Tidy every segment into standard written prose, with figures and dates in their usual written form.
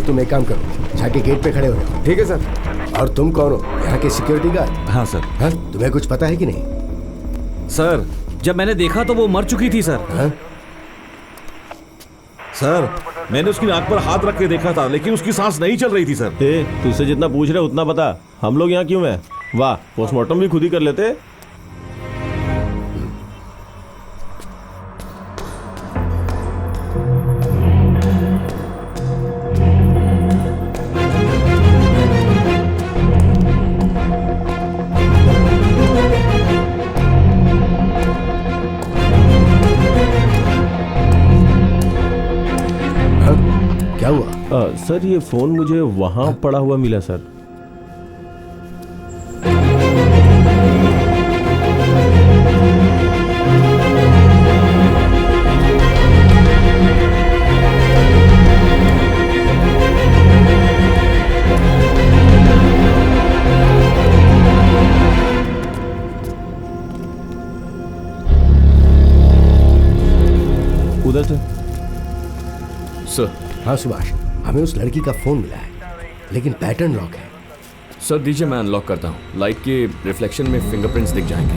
तुम एक काम करो, जाके गेट पे खड़े हो जाओ। ठीक है सर। और तुम कौन हो? यहाँ के सिक्योरिटी गार्ड? हाँ सर। हाँ, तुम्हें कुछ पता है कि नहीं? सर जब मैंने देखा तो वो मर चुकी थी सर। हाँ? सर मैंने उसकी नाक पर हाथ रख के देखा था, लेकिन उसकी सांस नहीं चल रही थी सर। तुझसे जितना पूछ रहे उतना बता, हम लोग यहाँ क्यों हैं? वाह, पोस्टमार्टम भी खुद ही कर लेते। क्या हुआ? सर ये फोन मुझे वहां पड़ा हुआ मिला सर। उधर से सर। हाँ सुभाष, हमें उस लड़की का फोन मिला है, लेकिन पैटर्न लॉक है। सर दीजिए, मैं अनलॉक करता हूँ। लाइट के रिफ्लेक्शन में फिंगरप्रिंट्स दिख जाएंगे।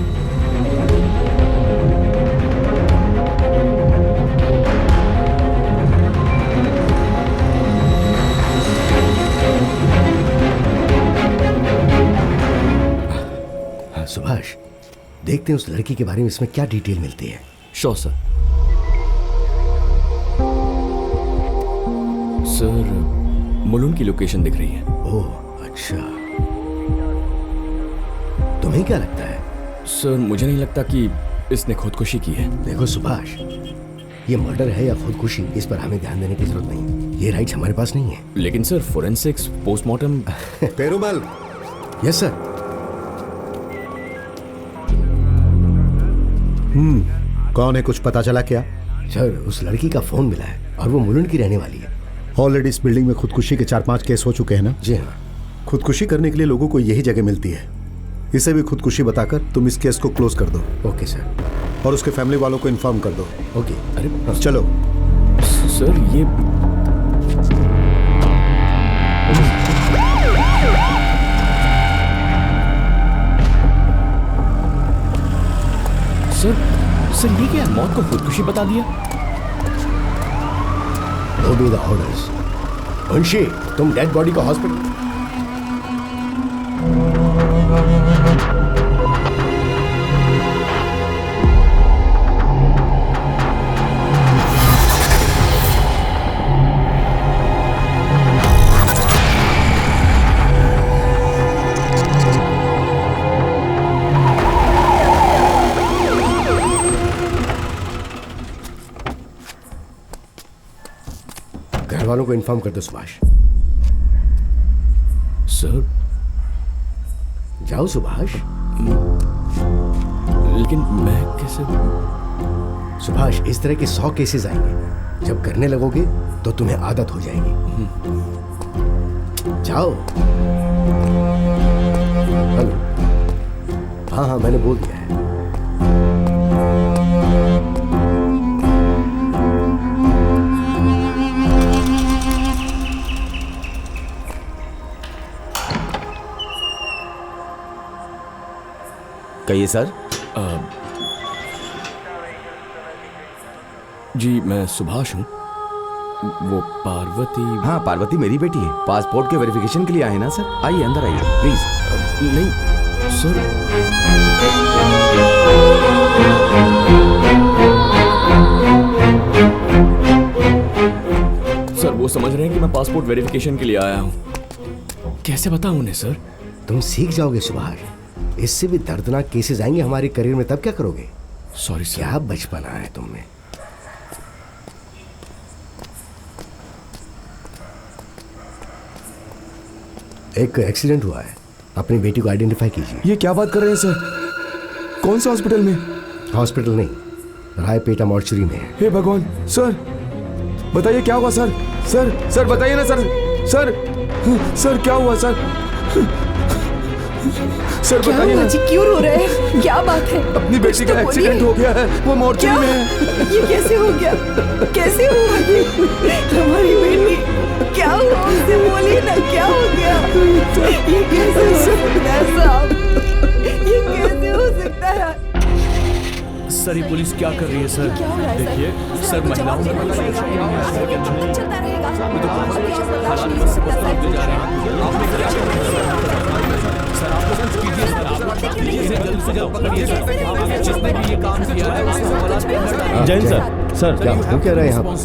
हाँ सुभाष, देखते हैं उस लड़की के बारे में इसमें क्या डिटेल मिलती है। Sure sir. सर मुलुंड की लोकेशन दिख रही है। ओह अच्छा, तुम्हें क्या लगता है? सर मुझे नहीं लगता कि इसने खुदकुशी की है। देखो सुभाष, ये मर्डर है या खुदकुशी, इस पर हमें ध्यान देने की जरूरत नहीं। ये राइट्स हमारे पास नहीं है। लेकिन sir forensics, postmortem. Perumal. Yes sir. कौन है, कुछ पता चला क्या? सर उस लड़की का फोन मिला है और वो मुलुंड की रहने वाली है। ऑलरेडी इस बिल्डिंग में खुदकुशी के 4-5 केस हो चुके हैं ना? जी हाँ। खुदकुशी करने के लिए लोगों को यही जगह मिलती है। इसे भी खुदकुशी बताकर तुम इस केस को क्लोज कर दो। Okay sir. और उसके फैमिली वालों को इन्फॉर्म कर दो। ओके। अरे चलो। सर ये सर ये क्या, मौत को खुदकुशी बता दिया? Obey the orders. मुंशी, तुम डेड बॉडी को हॉस्पिटल। घर वालों को इन्फॉर्म कर दो सुभाष। सर जाओ सुभाष। लेकिन मैं कैसे? सुभाष, इस तरह के 100 केसेस आएंगे। जब करने लगोगे तो तुम्हें आदत हो जाएगी। जाओ। हेलो। हाँ मैंने बोल दिया है। कहिए सर। जी मैं सुभाष हूँ। वो पार्वती? हाँ पार्वती मेरी बेटी है। पासपोर्ट के वेरिफिकेशन के लिए आए ना सर। आइए अंदर आइए प्लीज। नहीं सर। सर वो समझ रहे हैं कि मैं पासपोर्ट वेरिफिकेशन के लिए आया हूँ। कैसे बताऊं उन्हें सर? तुम सीख जाओगे सुभाष। इससे भी दर्दनाक केसेस आएंगे हमारे करियर में, तब क्या करोगे? Sorry sir. क्या बचपना है तुम में। एक एक्सीडेंट हुआ है, अपनी बेटी को आइडेंटिफाई कीजिए। ये क्या बात कर रहे हैं सर? कौन सा हॉस्पिटल में? हॉस्पिटल नहीं, रायपेटा मॉर्चरी में है। हे भगवान। सर बताइए क्या हुआ सर? सर बताइए ना सर। सर क्या हुआ सर? सर बताइए ना। क्यों रो रहे हैं? क्या बात है? अपनी बेटी का एक्सीडेंट हो गया है, वो मॉर्चरी में है। ये कैसे हो गया? कैसे हुआ ये? हमारी बेटी क्या क्या हुआ उसे बोलिए ना, क्या हो गया? ये कैसे हो सकता है साहब? ये कैसे हो सकता है? सर ये पुलिस क्या कर रही है सर? क्या हो रहा है देखिए सर, महिलाओं जवाब देना पड़ेगा। ये कब तक चलता रहेगा? बर्दाश्त नहीं हो सकता जैन सर क्या हो क्या रहा है यहाँ पर?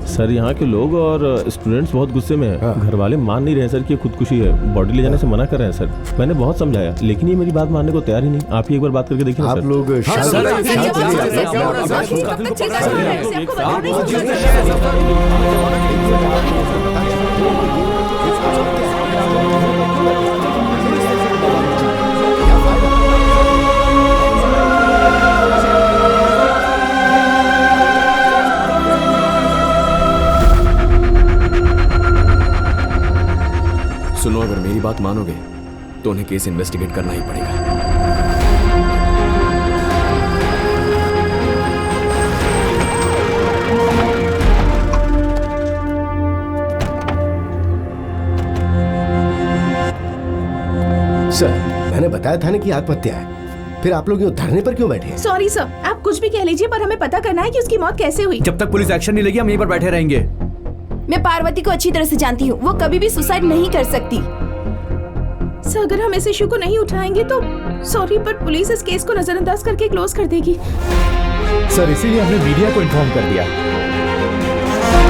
सर यहाँ के लोग और स्टूडेंट्स बहुत गुस्से में हैं। हाँ। घर वाले मान नहीं रहे हैं सर कि ये खुदकुशी है, बॉडी ले जाने से मना कर रहे हैं सर। मैंने बहुत समझाया लेकिन ये मेरी बात मानने को तैयार ही नहीं। आप ही एक बार बात करके देखिए ना आप सर। लोग शांत सर, रहिए, शांत जवाब रहिए। दीजिए, कब तक चलता रहेगा? आपको बता नहीं सुनो, अगर मेरी बात मानोगे तो उन्हें केस इन्वेस्टिगेट करना ही पड़ेगा। सर, मैंने बताया था ना कि आत्महत्या है, फिर आप लोग यूँ धरने पर क्यों बैठे हैं? सॉरी सर, आप कुछ भी कह लीजिए पर हमें पता करना है कि उसकी मौत कैसे हुई। जब तक पुलिस एक्शन नहीं लेगी हम यहीं पर बैठे रहेंगे। मैं पार्वती को अच्छी तरह से जानती हूँ, वो कभी भी सुसाइड नहीं कर सकती। सर, अगर हम इस इशू को नहीं उठाएंगे तो सॉरी पर पुलिस इस केस को नजरअंदाज करके क्लोज कर देगी। सर इसीलिए हमने मीडिया को इन्फॉर्म कर दिया।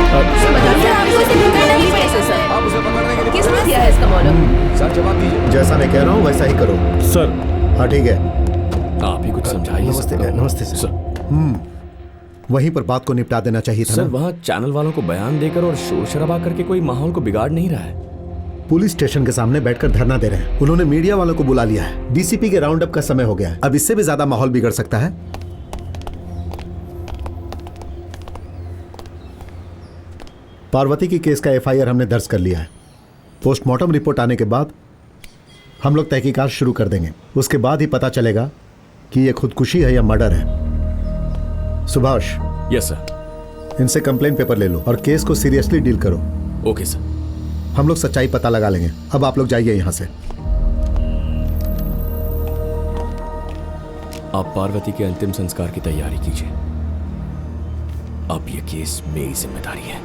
सर, आपको इसे पकड़ना ही पड़ेगा सर। किसने दिया है इसका मालूम? सर जवाब दीजिए। जैसा मैं कह रहा हूँ वैसा ही करो। सर हाँ ठीक है। आप ही कुछ समझाइए। नमस्ते, नमस्ते सर। वहीं पर बात को निपटा देना चाहिए था सर, ना। वहाँ चैनल वालों को बयान देकर और शोर शराबा करके कोई माहौल को बिगाड़ नहीं रहा है। पुलिस स्टेशन के सामने बैठकर धरना दे रहे हैं। उन्होंने मीडिया वालों को बुला लिया है। डीसीपी के राउंड अप का समय हो गया है। अब इससे भी ज्यादा माहौल बिगड़ सकता है। पार्वती की केस का एफआईआर हमने दर्ज कर लिया है। पोस्टमार्टम रिपोर्ट आने के बाद हम लोग तहकीकात शुरू कर देंगे। उसके बाद ही पता चलेगा कि यह खुदकुशी है या मर्डर है। Subhash, yes sir. इनसे कंप्लेंट पेपर ले लो और केस को सीरियसली डील करो। Okay sir. हम लोग सच्चाई पता लगा लेंगे। अब आप लोग जाइए यहां से। आप पार्वती के अंतिम संस्कार की तैयारी कीजिए। अब ये केस मेरी जिम्मेदारी है।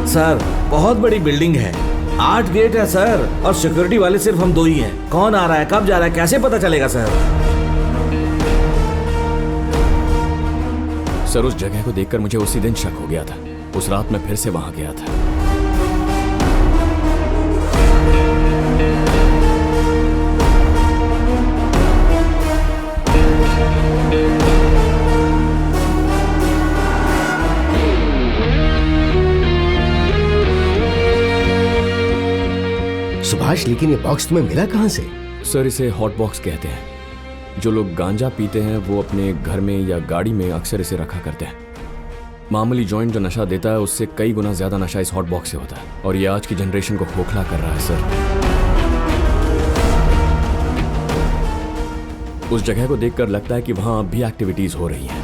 सर बहुत बड़ी बिल्डिंग है, 8 गेट है सर, और सिक्योरिटी वाले सिर्फ हम 2 ही हैं। कौन आ रहा है, कब जा रहा है, कैसे पता चलेगा सर? सर, उस जगह को देखकर मुझे उसी दिन शक हो गया था। उस रात मैं फिर से वहां गया था। सुभाष, लेकिन ये बॉक्स तुम्हें मिला कहाँ से? सर, इसे हॉट बॉक्स कहते हैं। जो लोग गांजा पीते हैं वो अपने घर में या गाड़ी में अक्सर इसे रखा करते हैं। मामूली जॉइंट जो नशा देता है उससे कई गुना ज्यादा नशा इस हॉट बॉक्स से होता है, और ये आज की जनरेशन को खोखला कर रहा है सर। उस जगह को देखकर लगता है कि वहां अब भी एक्टिविटीज हो रही हैं।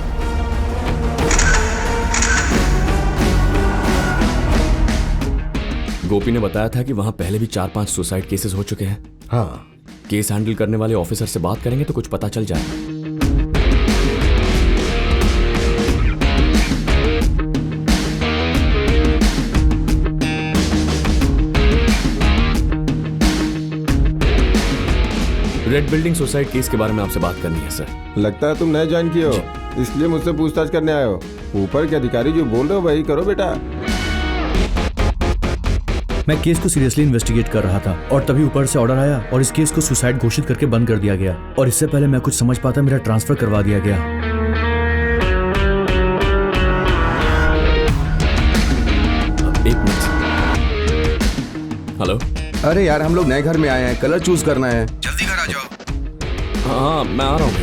गोपी ने बताया था कि वहां पहले भी 4-5 सुसाइड केसेस हो चुके हैं। हाँ, केस हैंडल करने वाले ऑफिसर से बात करेंगे तो कुछ पता चल जाएगा। रेड बिल्डिंग सुसाइड केस के बारे में आपसे बात करनी है सर। लगता है तुम नए ज्वाइन किए हो, इसलिए मुझसे पूछताछ करने आए हो। ऊपर के अधिकारी जो बोल रहे हो वही करो बेटा। मैं केस को सीरियसली इन्वेस्टिगेट कर रहा था और तभी ऊपर से ऑर्डर आया और इस केस को सुसाइड घोषित करके बंद कर दिया गया। और इससे पहले मैं कुछ समझ पाता मेरा ट्रांसफर करवा दिया गया। एक मिनट। हेलो। अरे यार, हम लोग नए घर में आए हैं, कलर चूज करना है। जल्दी घर आ जाओ। हाँ, मैं आ रहा हूँ।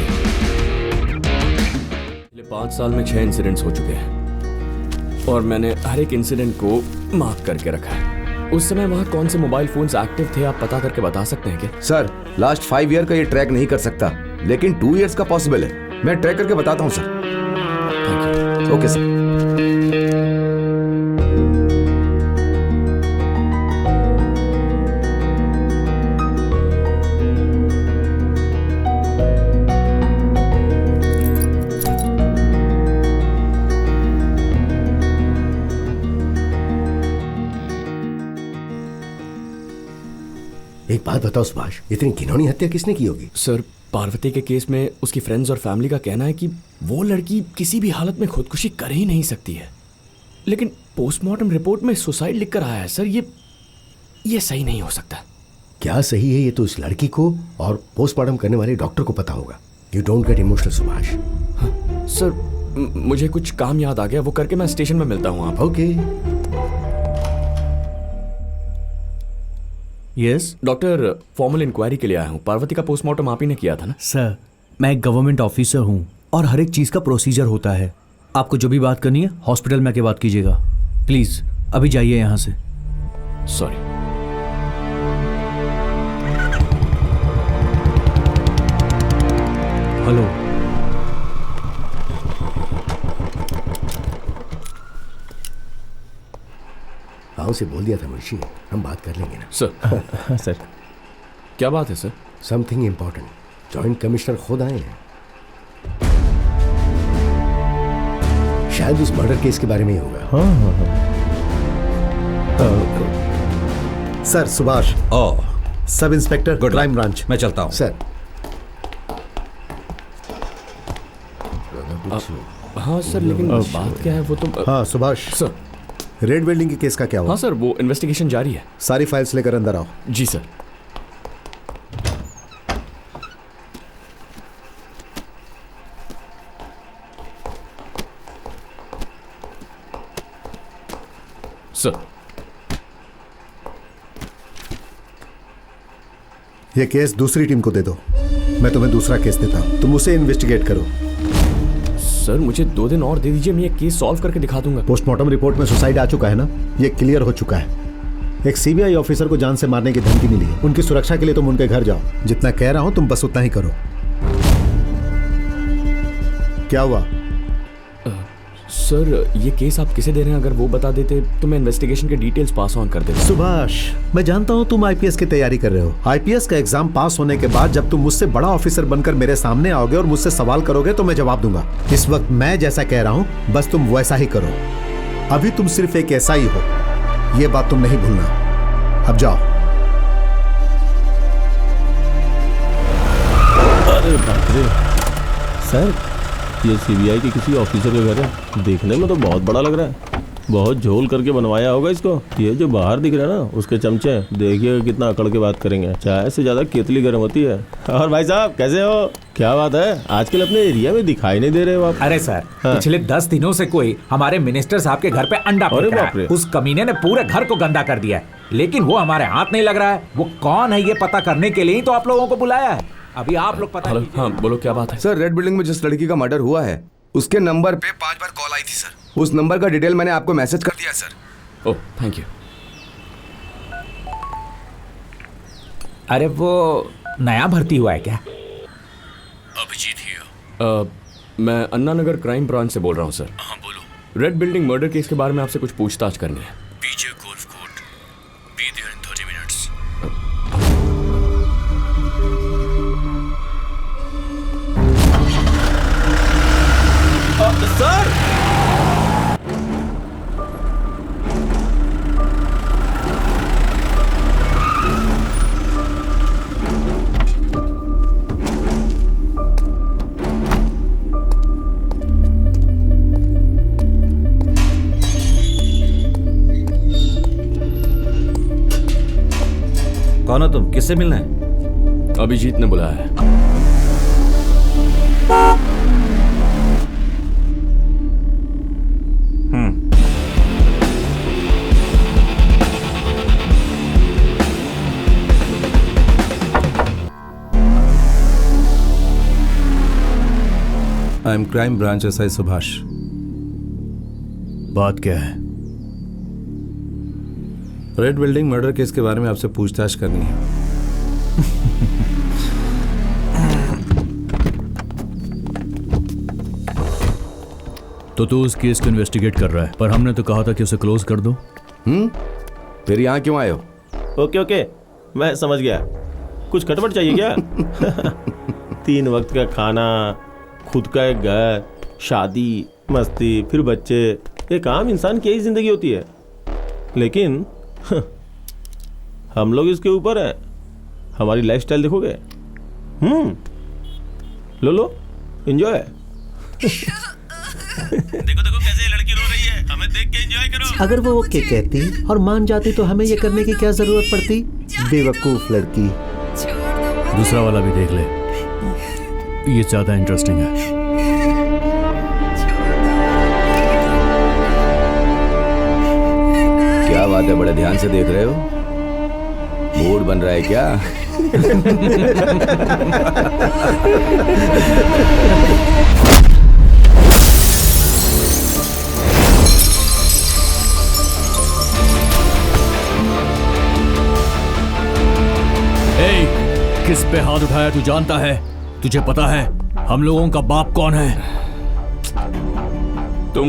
पिछले 5 साल में 6 इंसिडेंट्स हो चुके हैं और मैंने हर एक इंसिडेंट को मार्क करके रखा है। उस समय वहाँ कौन से मोबाइल फोन्स एक्टिव थे, आप पता करके बता सकते हैं क्या? सर लास्ट 5 ईयर का ये ट्रैक नहीं कर सकता, लेकिन 2 इयर्स का पॉसिबल है। मैं ट्रैक करके बताता हूँ sir. Thank you. Okay sir. एक बात बताओ सुभाष, इतनी घिनौनी हत्या किसने की होगी? सर, पार्वती के केस में उसकी फ्रेंड्स और फैमिली का कहना है कि वो लड़की किसी भी हालत में खुदकुशी कर ही नहीं सकती है, लेकिन पोस्टमार्टम रिपोर्ट में सुसाइड लिखकर आया है। सर, ये सही नहीं हो सकता। क्या सही है ये तो इस लड़की को और पोस्टमार्टम करने वाले डॉक्टर को पता होगा। You don't get emotional Subhash. हाँ, सर मुझे कुछ काम याद आ गया, वो करके मैं स्टेशन में मिलता हूँ। आप okay. Yes doctor, formal inquiry के लिए आया हूँ। पार्वती का पोस्टमार्टम आप ही ने किया था ना? सर, मैं एक गवर्नमेंट ऑफिसर हूँ और हर एक चीज़ का प्रोसीजर होता है। आपको जो भी बात करनी है हॉस्पिटल में आके बात कीजिएगा। प्लीज़ अभी जाइए यहाँ से। सॉरी। हेलो। हाँ, उसे बोल दिया था मुंशी, हम बात कर लेंगे ना। सर। हाँ सर। क्या बात है sir? Something important. Joint commissioner खुद आए हैं, शायद उस मर्डर केस के बारे में ही होगा। हाँ हाँ हाँ। Sir Subhash. Sub inspector crime branch. मैं चलता हूँ सर। हाँ सर, लेकिन बात क्या है वो तो हाँ सुभाष। सर। रेड बिल्डिंग के केस का क्या हुआ? हाँ सर, वो इन्वेस्टिगेशन जारी है। सारी फाइल्स लेकर अंदर आओ। जी सर। सर, ये केस दूसरी टीम को दे दो, मैं तुम्हें दूसरा केस देता हूं, तुम उसे इन्वेस्टिगेट करो। सर मुझे 2 दिन और दे दीजिए, मैं ये केस सॉल्व करके दिखा दूंगा। पोस्टमार्टम रिपोर्ट में सुसाइड आ चुका है ना, ये क्लियर हो चुका है। एक सीबीआई ऑफिसर को जान से मारने की धमकी मिली है। उनकी सुरक्षा के लिए तुम उनके घर जाओ, जितना कह रहा हूं तुम बस उतना ही करो। क्या हुआ? सर, ये केस आप किसे दे रहे हैं? अगर वो बता देते तो मैं इन्वेस्टिगेशन के डिटेल्स पास ऑन कर देता। सुभाष, मैं जानता हूं तुम आईपीएस की तैयारी कर रहे हो। आईपीएस का एग्जाम पास होने के बाद जब तुम मुझसे बड़ा ऑफिसर बनकर मेरे सामने आओगे और मुझसे सवाल करोगे तो मैं जवाब दूंगा। इस वक्त मैं जैसा कह रहा हूं बस तुम वैसा ही करो। अभी तुम सिर्फ एक ऐसा ही हो, ये बात तुम नहीं भूलना। अब जाओ। अरे बाप रे सर, ये सीबीआई के किसी ऑफिसर का घर है। देखने में तो बहुत बड़ा लग रहा है, बहुत झोल करके बनवाया होगा इसको। ये जो बाहर दिख रहा है ना, उसके चमचे देखिए कितना अकड़ के बात करेंगे। चाय से ज्यादा केतली गर्म होती है। और भाई साहब कैसे हो? क्या बात है, आजकल अपने एरिया में दिखाई नहीं दे रहे हो आप? अरे सर, पिछले 10 दिनों से कोई हमारे मिनिस्टर साहब के घर पे अंडा फेंक रहा है। उस कमीने ने पूरे घर को गंदा कर दिया है, लेकिन वो हमारे हाथ नहीं लग रहा है। वो कौन है ये पता करने के लिए ही तो आप लोगों को बुलाया है। अभी आप लोग पता कीजिए। हाँ बोलो, क्या बात है? सर, रेड बिल्डिंग में जिस लड़की का मर्डर हुआ है उसके नंबर पे 5 बार कॉल आई थी सर। उस नंबर का डिटेल मैंने आपको मैसेज कर दिया सर। Oh thank you. अरे वो नया भर्ती हुआ है क्या? अभिजीत ही। मैं अन्ना नगर क्राइम ब्रांच से बोल रहा हूँ सर। हाँ बोलो। रेड बिल्डिंग मर्डर केस के बारे में आपसे कुछ पूछताछ करनी है। PJ golf court, be there in 30 minutes. Sir, कौन हो तुम? किससे मिलना है? अभिजीत ने बुलाया है। I am crime branch SI Subhash. बात क्या है? रेड बिल्डिंग मर्डर केस के बारे में आपसे पूछताछ करनी है। तो तू उस केस को इन्वेस्टिगेट कर रहा है, पर हमने तो कहा था कि उसे क्लोज कर दो। फिर यहाँ क्यों आए हो? ओके ओके, मैं समझ गया। कुछ खटपट चाहिए क्या? 3 वक्त का खाना, खुद का एक घर, शादी, मस्ती, फिर बच्चे। एक आम इंसान की यही जिंदगी होती है, लेकिन हम लोग इसके ऊपर हैं। हमारी लाइफस्टाइल देखोगे। लो एंजॉय। देखो देखो कैसे लड़की रो रही है, हमें देख के एंजॉय करो। अगर वो ओके कहती और मान जाती तो हमें ये करने की क्या जरूरत पड़ती? बेवकूफ लड़की। दूसरा वाला भी देख ले, ये ज्यादा इंटरेस्टिंग है। क्या बात है, बड़े ध्यान से देख रहे हो? मूड बन रहा है क्या? किस पे हाथ उठाया तू जानता है? तुझे पता है हम लोगों का बाप कौन है? तुम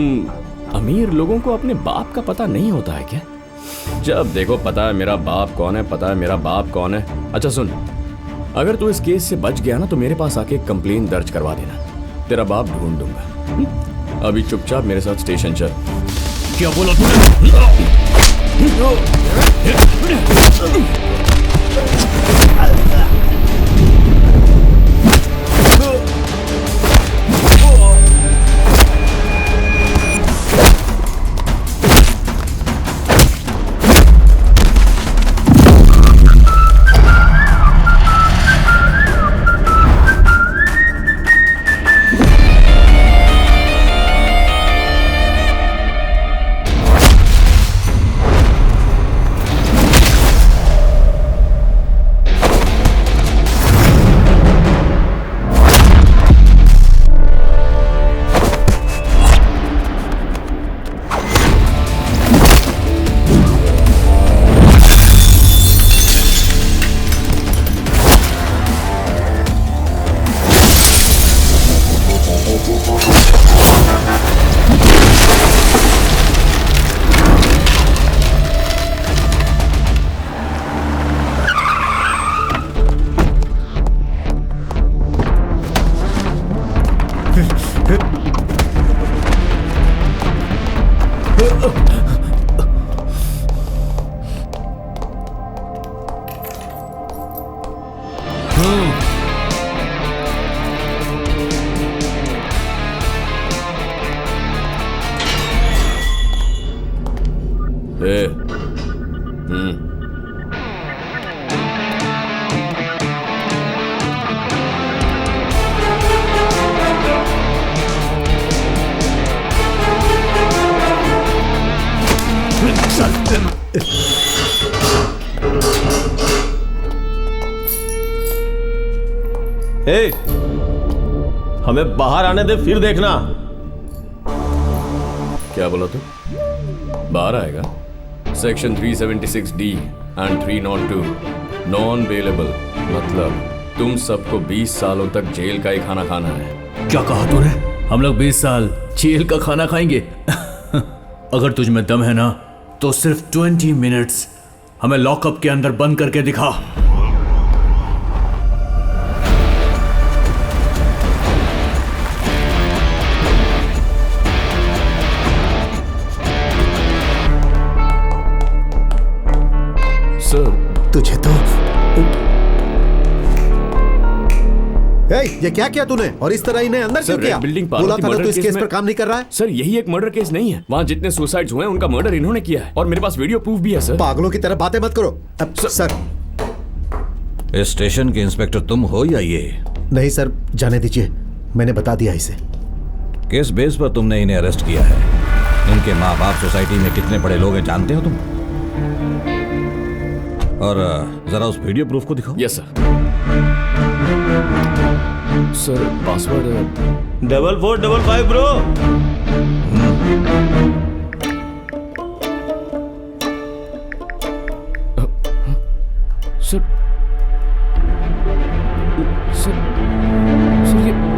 अमीर लोगों को अपने बाप का पता नहीं होता है क्या? जब देखो पता है मेरा बाप कौन है, पता है मेरा बाप कौन है। अच्छा सुन, अगर तू इस केस से बच गया ना तो मेरे पास आके कंप्लेन दर्ज करवा देना। तेरा बाप ढूंढ दूंगा। अभी चुपचाप मेरे साथ स्टेशन चल। क्या बोला तूने? हमें बाहर आने दे, फिर देखना। क्या बोला तू? बाहर आएगा? Section 376D and 302 non bailable, मतलब तुम सबको 20 सालों तक जेल का ही खाना खाना है। क्या कहा तूने? हम लोग 20 साल जेल का खाना खाएंगे? अगर तुझ में दम है ना तो सिर्फ 20 मिनट्स हमें लॉकअप के अंदर बंद करके दिखा। तुझे तो ये क्या किया तूने? और इस तरह इन्हें अंदर क्यों किया? बोला था ना तू इस केस पर काम नहीं कर रहा है। सर यही एक मर्डर केस नहीं है। वहाँ जितने सुसाइड्स हुए हैं उनका मर्डर इन्होंने किया है और मेरे पास वीडियो प्रूफ भी है सर। पागलों की तरह बातें मत करो। सर इस स्टेशन के इंस्पेक्टर तुम हो या ये? नहीं सर, जाने दीजिए, मैंने बता दिया इसे। किस बेस पर तुमने इन्हें अरेस्ट किया है? इनके माँ बाप सोसाइटी में कितने बड़े लोग हैं जानते हो तुम? और जरा उस वीडियो प्रूफ को दिखाओ। Yes sir. Sir password 4455 bro.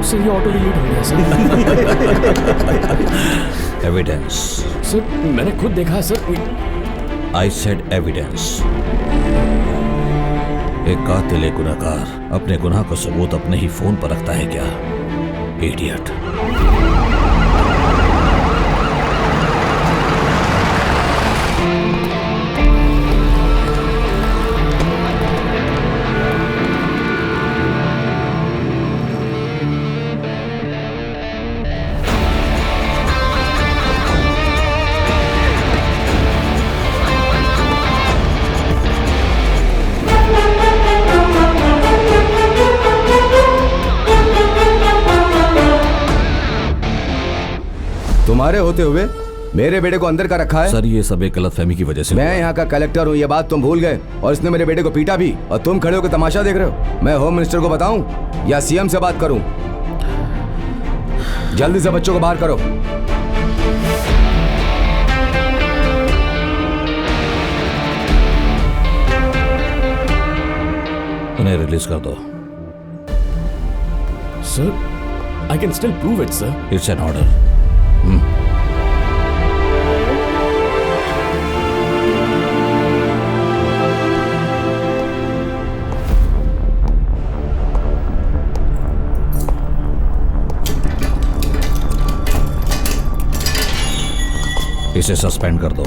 Sir ये ऑटो डिलीट हो गया सर। एविडेंस। सर मैंने खुद देखा सर। I said evidence. एक कातिल, एक गुनहगार अपने गुनाह का सबूत अपने ही फोन पर रखता है क्या? इडियट। तुम्हारे होते हुए मेरे बेटे को अंदर का रखा है। सर ये सब एक गलतफहमी की वजह से मैं यहाँ का कलेक्टर हूँ, ये बात तुम भूल गए। और इसने मेरे बेटे को पीटा भी, और तुम खड़े होकर तमाशा देख रहे हो। मैं होम मिनिस्टर को बताऊं या सीएम से बात करूं? जल्दी से बच्चों को बाहर करो। उन्हें रिलीज कर दो। Sir I can still prove it sir. It's an order. इसे सस्पेंड कर दो।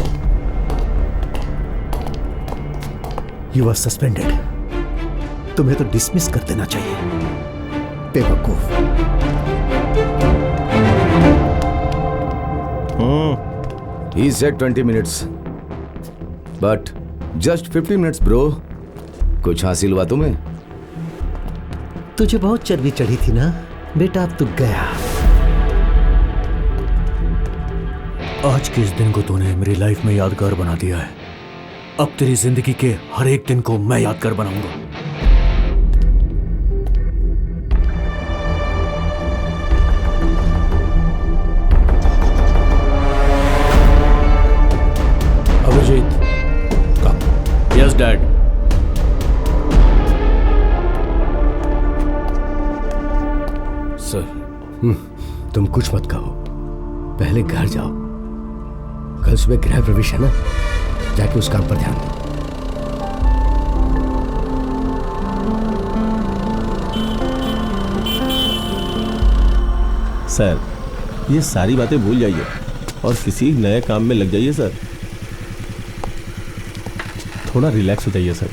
You are suspended. तुम्हें तो डिसमिस कर देना चाहिए, बेवकूफ। He said 20 minutes, but just 15 minutes, bro. कुछ हासिल हुआ तुम्हें? तुझे बहुत चर्बी चढ़ी थी ना बेटा, अब तू गया। आज के इस दिन को तूने मेरी लाइफ में यादगार बना दिया है। अब तेरी जिंदगी के हर एक दिन को मैं यादगार बनाऊंगा। Abhijit, come. Yes dad. Sir तुम कुछ मत कहो, पहले घर जाओ। कल सुबह गृह प्रवेश है ना, जाके उस काम पर ध्यान दो। सर ये सारी बातें भूल जाइए और किसी नए काम में लग जाइए सर। थोड़ा रिलैक्स हो जाइए सर।